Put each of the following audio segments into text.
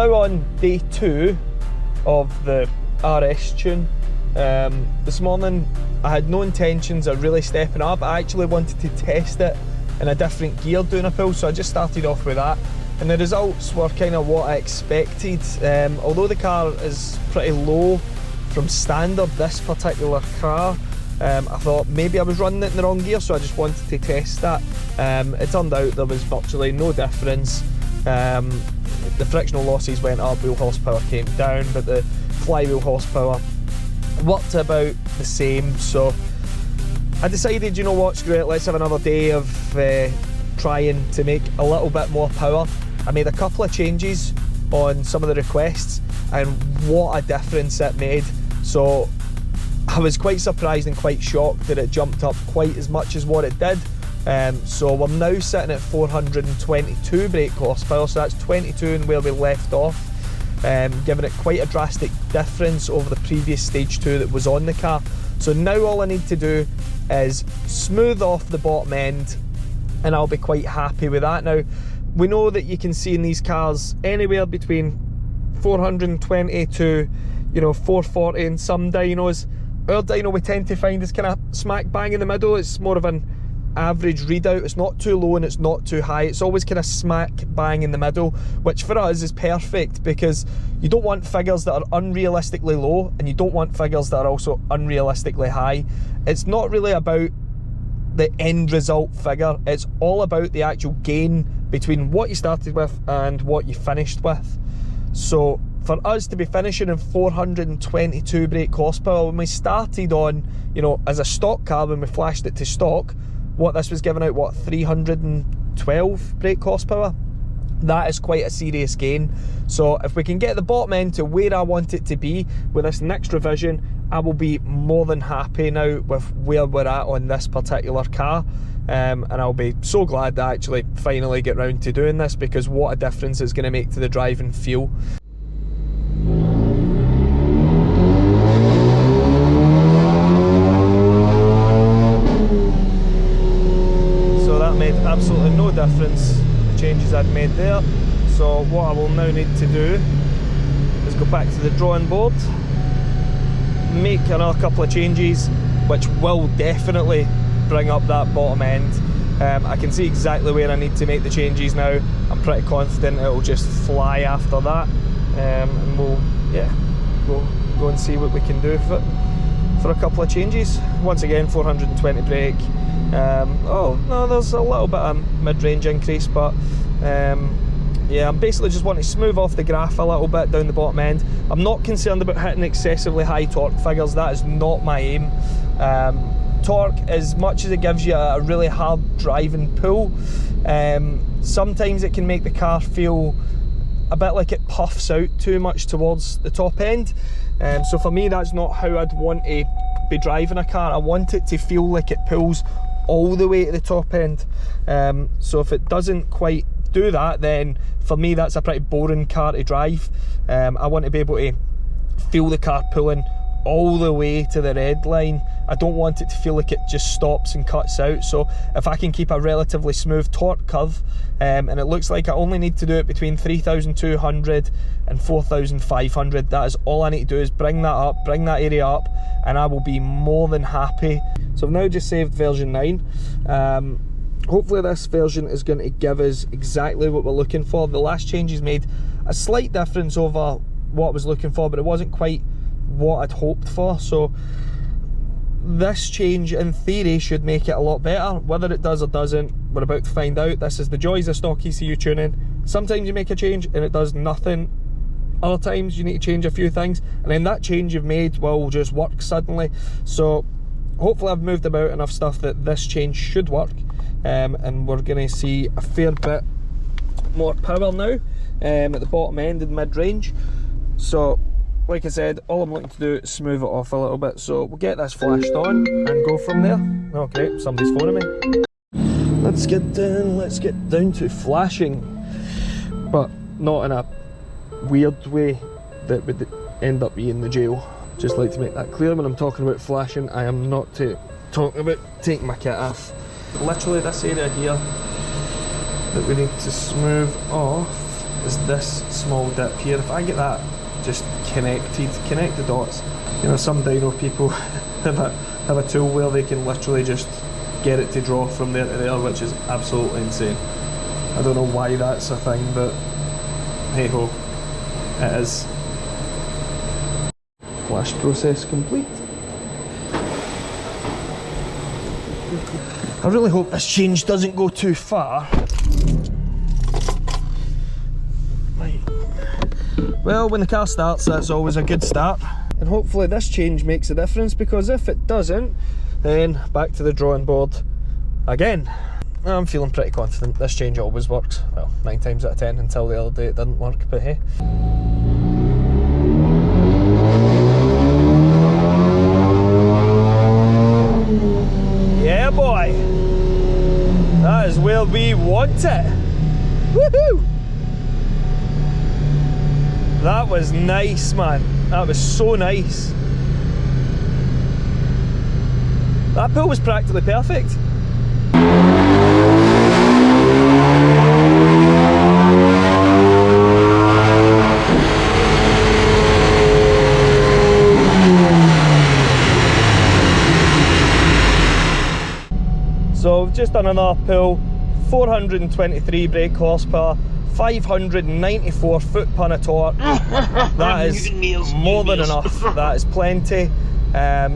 now on day 2 of the RS tune. This morning I had no intentions of really stepping up. I actually wanted to test it in a different gear doing a pull, so I just started off with that, and the results were kind of what I expected. Although the car is pretty low from standard, this particular car, I thought maybe I was running it in the wrong gear, so I just wanted to test that. It turned out there was virtually no difference. The frictional losses went up, wheel horsepower came down, but the flywheel horsepower worked about the same. So I decided, you know what, screw it, let's have another day of trying to make a little bit more power. I made a couple of changes on some of the requests, and what a difference it made. So I was quite surprised and quite shocked that it jumped up quite as much as what it did. So we're now sitting at 422 brake horsepower, so that's 22 in where we left off, giving it quite a drastic difference over the previous stage 2 that was on the car. So now all I need to do is smooth off the bottom end, and I'll be quite happy with that. Now, we know that you can see in these cars anywhere between 420 to 440 in some dynos. Our dyno we tend to find is kind of smack bang in the middle. It's more of an average readout. It's not too low and it's not too high. It's always kind of smack bang in the middle, which for us is perfect, because you don't want figures that are unrealistically low and you don't want figures that are also unrealistically high. It's not really about the end result figure, it's all about the actual gain between what you started with and what you finished with. So for us to be finishing in 422 brake horsepower, when we started on, as a stock car, when we flashed it to stock, what this was giving out, 312 brake horsepower? That is quite a serious gain. So if we can get the bottom end to where I want it to be with this next revision, I will be more than happy now with where we're at on this particular car. And I'll be so glad to actually finally get round to doing this, because what a difference it's going to make to the driving feel. Made absolutely no difference, the changes I'd made there. So what I will now need to do is go back to the drawing board, make another couple of changes which will definitely bring up that bottom end. I can see exactly where I need to make the changes now. I'm pretty confident it'll just fly after that, and we'll go and see what we can do for a couple of changes. Once again, 420 brake. Oh no, there's a little bit of mid-range increase, but yeah, I'm basically just wanting to smooth off the graph a little bit down the bottom end. I'm not concerned about hitting excessively high torque figures. That is not my aim. Torque, as much as it gives you a really hard driving pull, sometimes it can make the car feel a bit like it puffs out too much towards the top end. So for me, that's not how I'd want to be driving a car. I want it to feel like it pulls all the way to the top end. So if it doesn't quite do that, then for me that's a pretty boring car to drive. I want to be able to feel the car pulling all the way to the red line. I don't want it to feel like it just stops and cuts out. So if I can keep a relatively smooth torque curve, and it looks like I only need to do it between 3,200 and 4,500, that is all I need to do, is bring that up, bring that area up, and I will be more than happy. So I've now just saved version 9. Hopefully this version is going to give us exactly what we're looking for. The last changes made a slight difference over what I was looking for, but it wasn't quite what I'd hoped for. So this change in theory should make it a lot better. Whether it does or doesn't, we're about to find out. This is the joys of stock ECU tuning. Sometimes you make a change and it does nothing. Other times you need to change a few things, and then that change you've made will just work suddenly. So hopefully I've moved about enough stuff that this change should work, and we're going to see a fair bit more power now at the bottom end and mid-range. So like I said, all I'm looking to do is smooth it off a little bit. So we'll get this flashed on and go from there. Okay, somebody's phoning me. Let's get down to flashing, but not in a weird way that would end up being the jail. Just like to make that clear, when I'm talking about flashing, I am not talking about taking my kit off. Literally this area here that we need to smooth off is this small dip here. If I get that just connect the dots. You know, some dyno people have a tool where they can literally just get it to draw from there to there, which is absolutely insane. I don't know why that's a thing, but hey ho, it is. Flash process complete. I really hope this change doesn't go too far. Right. Well, when the car starts, that's always a good start. And hopefully this change makes a difference, because if it doesn't, then back to the drawing board again. I'm feeling pretty confident this change always works. Well, 9 times out of 10, until the other day it didn't work, but hey. Yeah boy! That is where we want it! Woohoo! That was nice, man. That was so nice. That pull was practically perfect. So we've just done another pull, 423 brake horsepower, 594 foot-ton of torque. That is more than enough. That is plenty.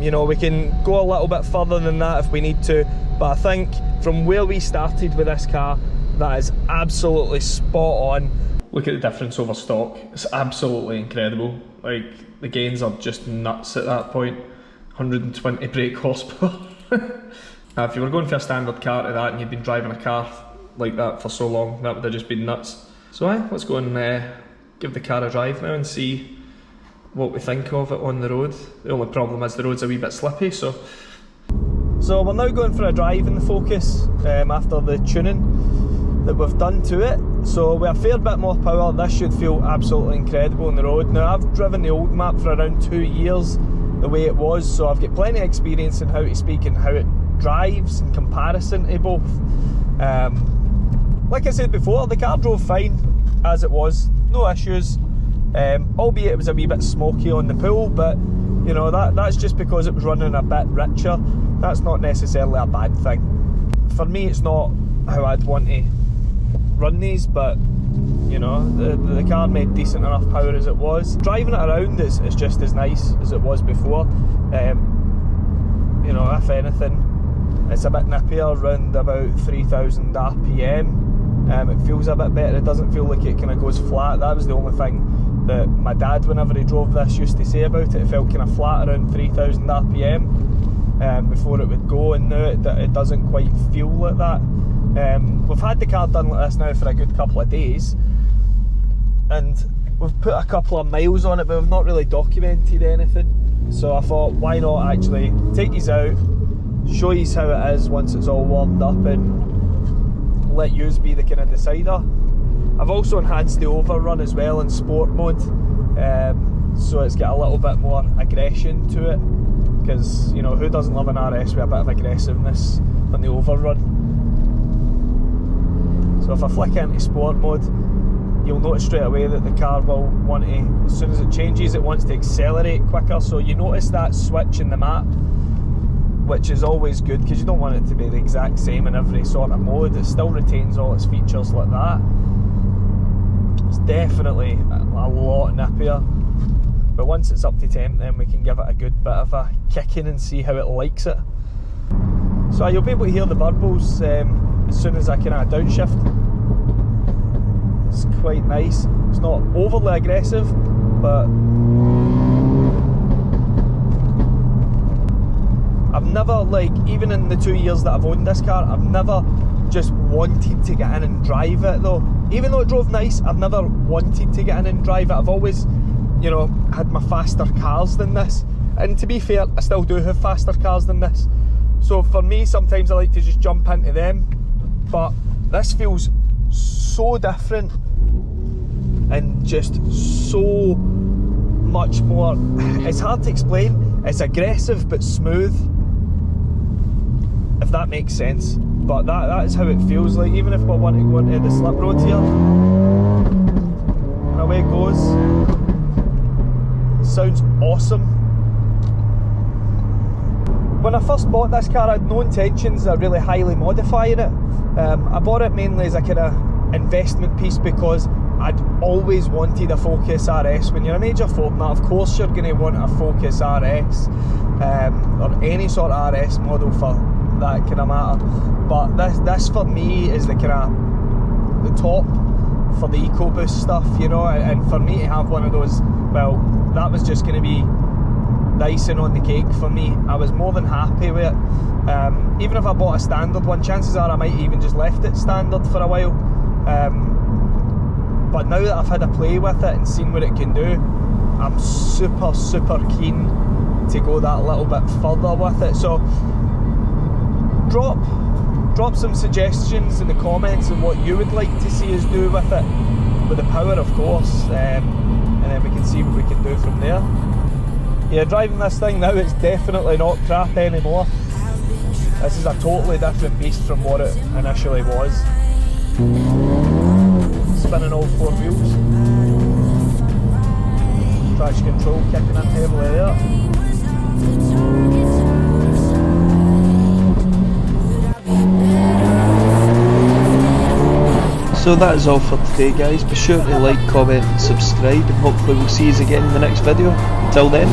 You know, we can go a little bit further than that if we need to, but I think from where we started with this car, that is absolutely spot on. Look at the difference over stock. It's absolutely incredible. Like, the gains are just nuts at that point. 120 brake horsepower. If you were going for a standard car to that and you'd been driving a car like that for so long, that would have just been nuts. So let's go and give the car a drive now and see what we think of it on the road. The only problem is the road's a wee bit slippy, so we're now going for a drive in the Focus after the tuning that we've done to it. So with a fair bit more power, this should feel absolutely incredible on the road. Now, I've driven the old map for around 2 years the way it was, so I've got plenty of experience in how to speak and how it drives in comparison to both. Like I said before, the car drove fine as it was, no issues, albeit it was a wee bit smoky on the pull, but you know, that's just because it was running a bit richer. That's not necessarily a bad thing. For me, it's not how I'd want to run these, but you know, the car made decent enough power as it was. Driving it around is just as nice as it was before. You know, if anything, it's a bit nippier, around about 3000 RPM. It feels a bit better. It doesn't feel like it kind of goes flat. That was the only thing that my dad, whenever he drove this, used to say about it. It felt kind of flat around 3000 RPM before it would go, and now it doesn't quite feel like that. We've had the car done like this now for a good couple of days, and we've put a couple of miles on it, but we've not really documented anything. So I thought, why not actually take these out, show you how it is once it's all warmed up, and let yous be the kind of decider. I've also enhanced the overrun as well in sport mode, so it's got a little bit more aggression to it, because you know, who doesn't love an RS with a bit of aggressiveness on the overrun. So if I flick into sport mode, you'll notice straight away that the car will want to, as soon as it changes, it wants to accelerate quicker. So you notice that switch in the map, which is always good, because you don't want it to be the exact same in every sort of mode. It still retains all its features like that. It's definitely a lot nippier, but once it's up to temp, then we can give it a good bit of a kicking and see how it likes it. So you'll be able to hear the burbles as soon as I can downshift. It's quite nice. It's not overly aggressive, but I've never, like, even in the 2 years that I've owned this car, I've never just wanted to get in and drive it though. Even though it drove nice, I've never wanted to get in and drive it. I've always, you know, had my faster cars than this. And to be fair, I still do have faster cars than this. So for me, sometimes I like to just jump into them. But this feels so different and just so much more, it's hard to explain. It's aggressive but smooth, if that makes sense. But that is how it feels like, even if we want to go into the slip road here. away it goes. Sounds awesome. When I first bought this car, I had no intentions of really highly modifying it. I bought it mainly as a kind of investment piece because I'd always wanted a Focus RS. When you're a major format, of course you're going to want a Focus RS, or any sort of RS model for that kind of matter. But this for me is the kind of the top for the EcoBoost stuff, you know. And for me to have one of those, well, that was just going to be the icing on the cake for me. I was more than happy with it. Even if I bought a standard one, chances are I might even just left it standard for a while. But now that I've had a play with it and seen what it can do, I'm super keen to go that little bit further with it. So drop some suggestions in the comments on what you would like to see us do with it, with the power of course, and then we can see what we can do from there. Yeah, driving this thing now, it's definitely not crap anymore. This is a totally different beast from what it initially was. Spinning all four wheels. Traction control kicking in heavily there. So that is all for today guys. Be sure to like, comment and subscribe, and hopefully we'll see you again in the next video. Until then.